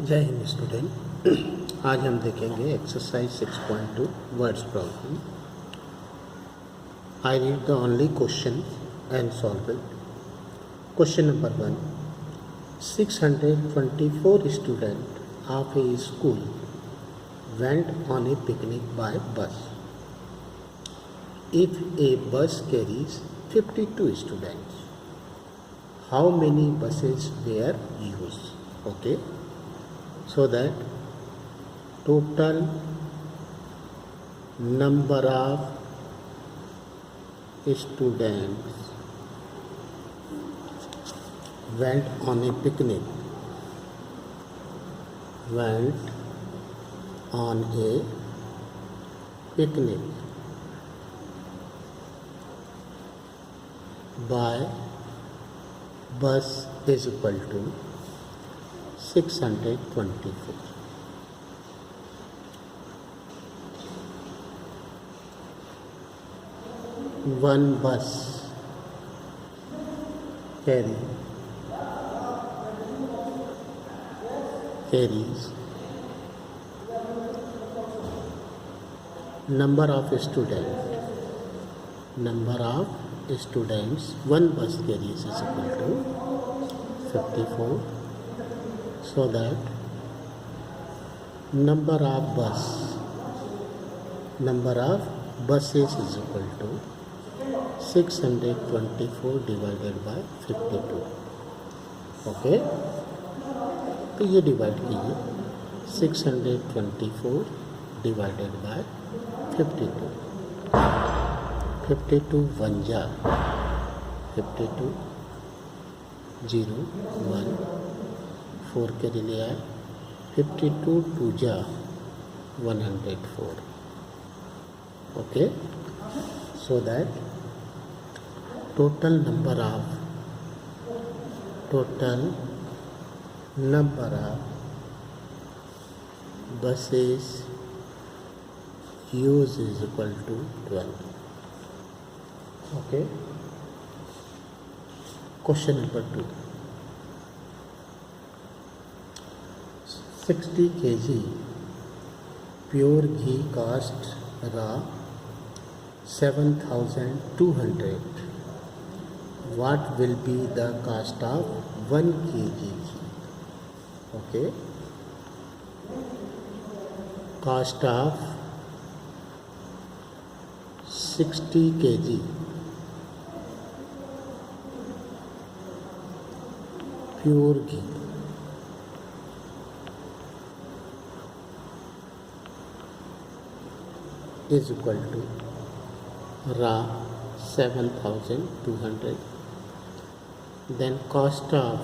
जय हिंद स्टूडेंट। आज हम देखेंगे exercise 6.2 words problem. I read the only question and solve it. Question number 1, 624 student of A school went on a picnic by bus. If a bus carries 52 students, how many buses were used? Okay, so that total number of students went on a picnic, went on a picnic by bus is equal to 624. One bus carries number of students. One bus carries is equal to 54, so that number of buses is equal to 624 divided by 52. Okay, तो ये divide कीजिए 624 divided by 52। 52 1 जा 52, 0 1 4 के लिए आए, 52 2 जा 104. Okay, so that total number of buses used is equal to 12. Okay, question number 2, 60 kg pure ghee cost raw 7,200. What will be the cost of 1 kg? Okay, cost of 60 kg pure ghee is equal to raw 7,200. Then cost of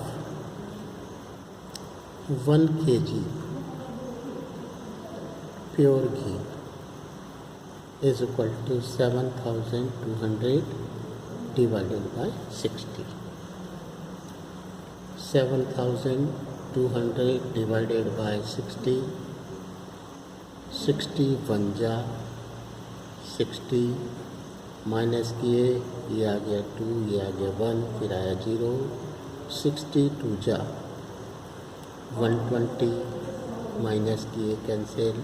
1 kg pure ghee is equal to 7,200 divided by 60. 7,200 divided by 60, 60 1 जा 60 minus किए, ये आ गया 2, ये आ गया 1, फिर आया 0, 60 2 जा 120, minus किए कैंसिल,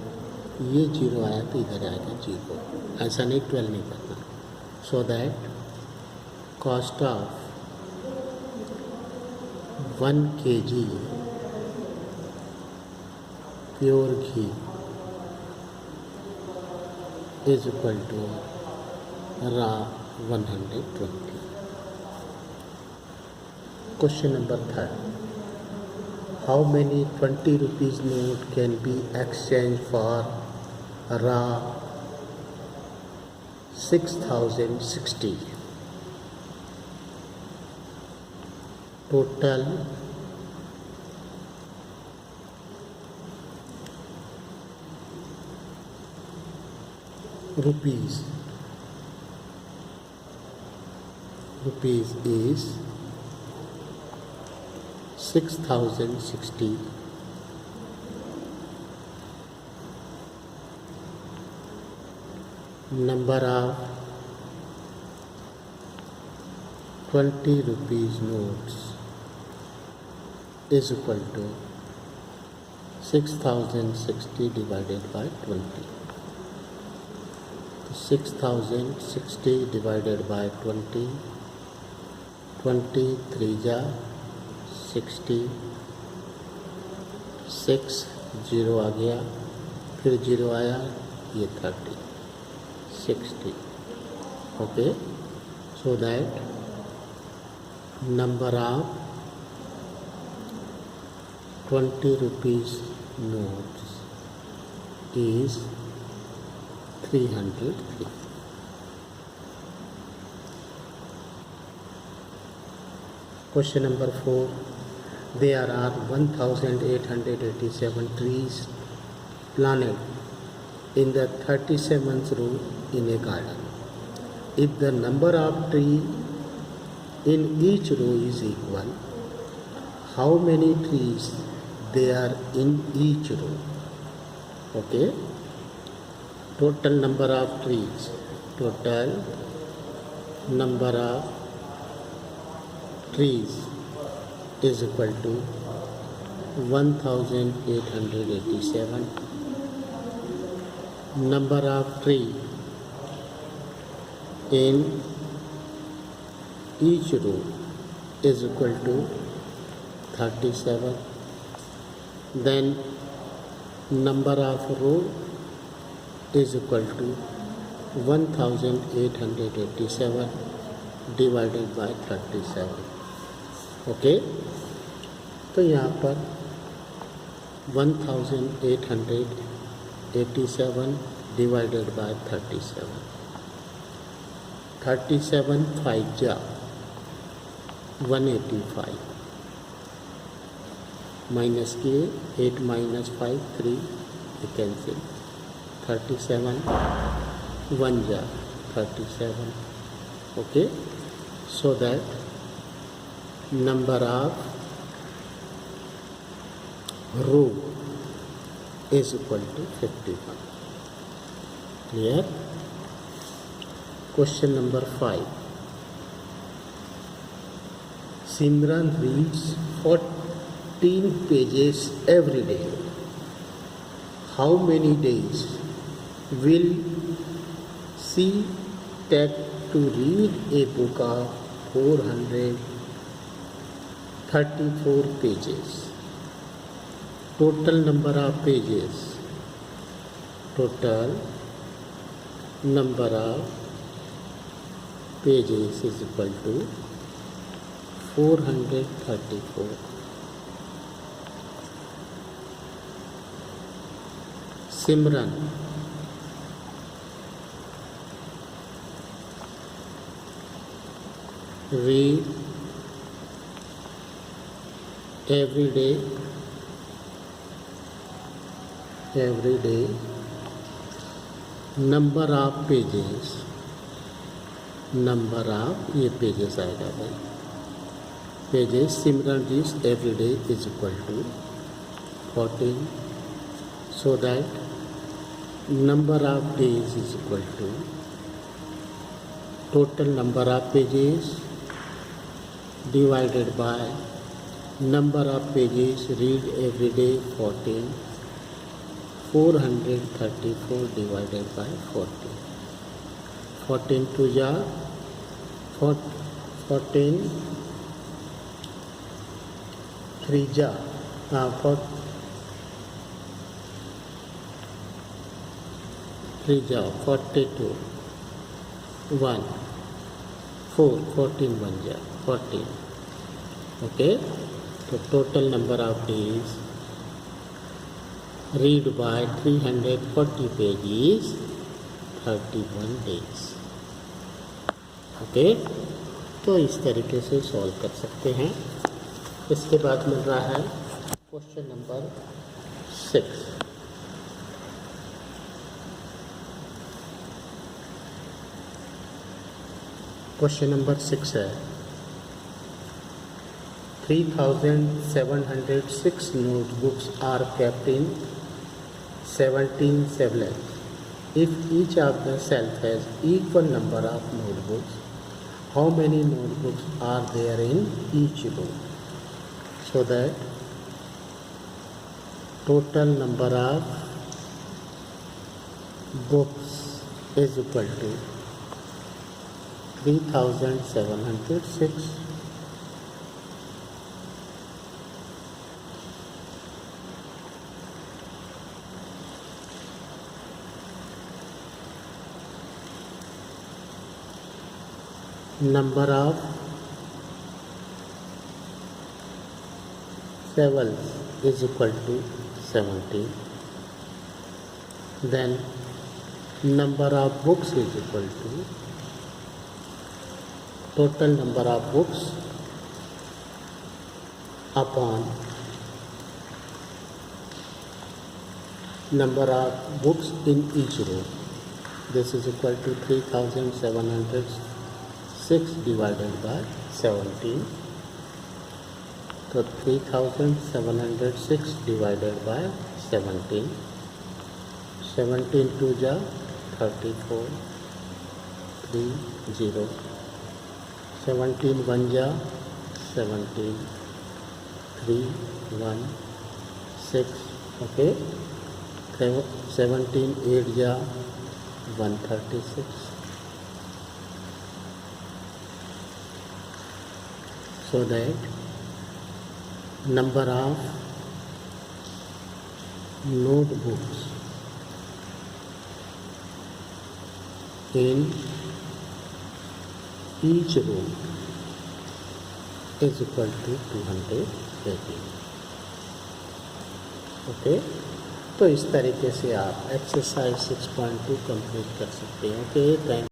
ये 0 आया तो इधर आएगा 0. ऐसा नहीं 12 नहीं करना. So that cost of 1 kg pure ghee is equal to raw 120. Question number 3, how many 20 rupees note can be exchanged for raw 6,060? Total rupees is 6,060. Number of 20 rupees notes is equal to 6060 divided by 20. 6060 divided by 20, 20 3 जा 60, 6 0 आ गया, फिर 0 आया, ये 30, 60. Okay, so that number of 20 rupees notes is 303. Question number 4. There are 1887 trees planted in the 37th row in a garden. If the number of trees in each row is equal, how many trees there are in each row? Okay. Total number of trees. Total number of trees is equal to 1887. Number of trees in each row is equal to 37. Then number of row is equal to 1887 divided by 37. Okay, तो यहाँ पर 1887 divided by 37. 37 5 जा 185 minus किए 8 minus 5 3 you cancel 37 1 जा 37. Okay, so that number of row is equal to 51. Clear? Question number 5. Simran reads 14 pages every day. How many days will she take to read a book of 434 pages? Total number of pages. Total number of pages is equal to 434. Simran read every day number of pages, number of ये pages आएगा भाई, pages Simran reads every day is equal to 14, so that number of days is equal to total number of pages divided by number of pages read every day 14, 434 divided by 14. 14 2 जा 14 3 जा 3 जाओ 42 1 4 14 1 जा 14. Okay, so total number of days read by 340 pages 31 days. Okay, तो इस तरीके से solve कर सकते हैं. इसके बाद मिल रहा है क्वेश्चन नंबर 6. क्वेश्चन नंबर 6 है 3706 notebooks are kept in 17 shelves. If each of the shelves has equal number of notebooks, how many notebooks are there in each row? So that total number of books is equal to 3706. Number of cells is equal to 17. Then number of books is equal to total number of books upon number of books in each row. This is equal to 3706 divided by 17. So 3706 divided by 17. 17 2 ja 34, 3 0. 17 1 ja 17, 3 1 6. Okay. 17 8 ja 136. So that number of notebooks in each row is equal to 218. Okay, तो इस तरीके से आप exercise 6.2 complete कर सकते हैं। Okay, thank